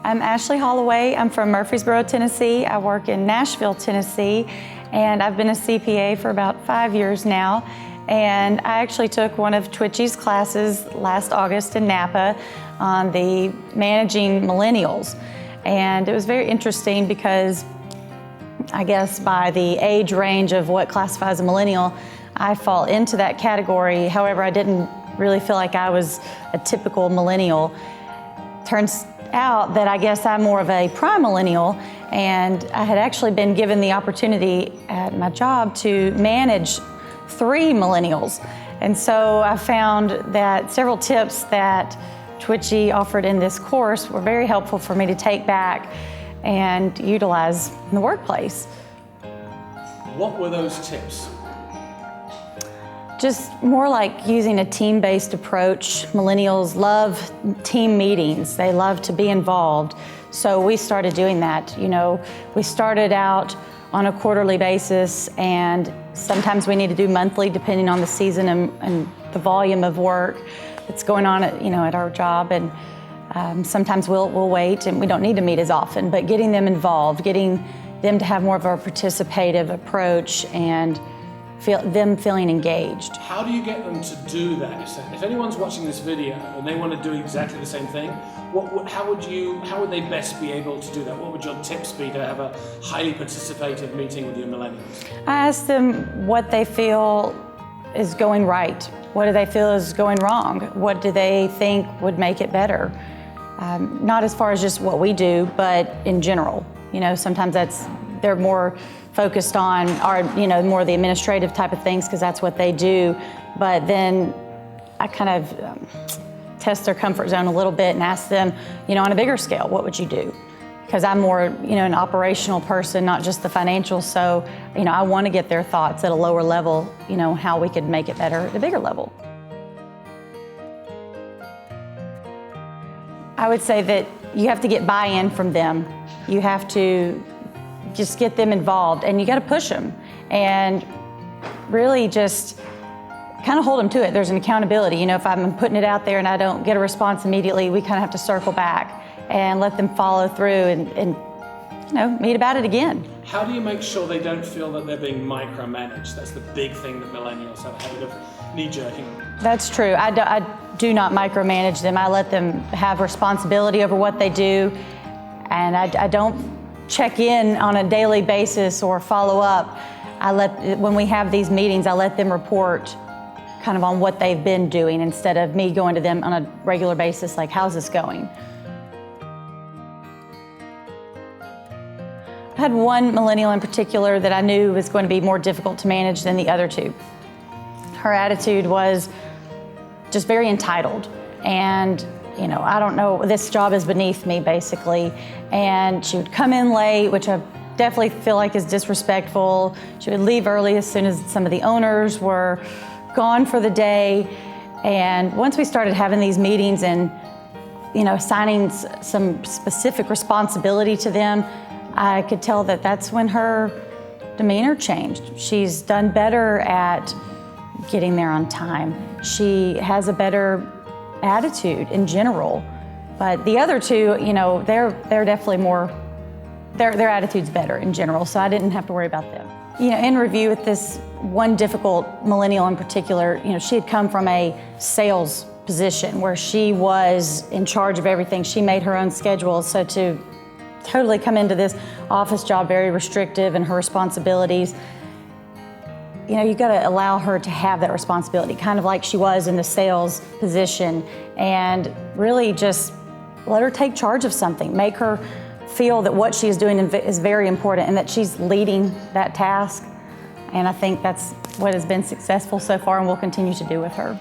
I'm Ashley Holloway. I'm from Murfreesboro, Tennessee. I work in Nashville, Tennessee, and I've been a CPA for about 5 years now. And I actually took one of Twitchy's classes last August in Napa on the managing millennials. And it was very interesting because I guess by the age range of what classifies a millennial, I fall into that category. However, I didn't really feel like I was a typical millennial. Turns out that I guess I'm more of a prime millennial, and I had actually been given the opportunity at my job to manage 3 millennials. And so I found that several tips that Twitchy offered in this course were very helpful for me to take back and utilize in the workplace. What were those tips? Just more like using a team-based approach. Millennials love team meetings. They love to be involved. So we started doing that. You know, we started out on a quarterly basis, and sometimes we need to do monthly depending on the season and the volume of work that's going on at our job. And sometimes we'll wait and we don't need to meet as often, but getting them involved, getting them to have more of a participative approach and them feeling engaged. How do you get them to do that? If anyone's watching this video and they want to do exactly the same thing, how would they best be able to do that? What would your tips be to have a highly participative meeting with your millennials? I ask them what they feel is going right. What do they feel is going wrong? What do they think would make it better? Not as far as just what we do, but in general. You know, sometimes they're more focused on more the administrative type of things because that's what they do. But then I kind of test their comfort zone a little bit and ask them, on a bigger scale, what would you do? Because I'm more, an operational person, not just the financial. So, I want to get their thoughts at a lower level, how we could make it better at a bigger level. I would say that you have to get buy-in from them. You have to just get them involved, and you got to push them and really just kind of hold them to it. There's an accountability. If I'm putting it out there and I don't get a response immediately, we kind of have to circle back and let them follow through and meet about it again. How do you make sure they don't feel that they're being micromanaged? That's the big thing that millennials have a habit of knee-jerking. That's true. I do not micromanage them. I let them have responsibility over what they do, and I don't check in on a daily basis or follow up. When we have these meetings, I let them report kind of on what they've been doing instead of me going to them on a regular basis like, how's this going? I had one millennial in particular that I knew was going to be more difficult to manage than the other 2. Her attitude was just very entitled, and I don't know, this job is beneath me, basically. And she would come in late, which I definitely feel like is disrespectful. She would leave early as soon as some of the owners were gone for the day. And once we started having these meetings and, assigning some specific responsibility to them, I could tell that that's when her demeanor changed. She's done better at getting there on time. She has a better attitude in general, but the other 2, they're definitely more, their attitude's better in general, so I didn't have to worry about them. In review with this one difficult millennial in particular, she had come from a sales position where she was in charge of everything. She made her own schedule, so to totally come into this office job very restrictive in her responsibilities, you got to allow her to have that responsibility, kind of like she was in the sales position, and really just let her take charge of something. Make her feel that what she is doing is very important and that she's leading that task. And I think that's what has been successful so far and will continue to do with her.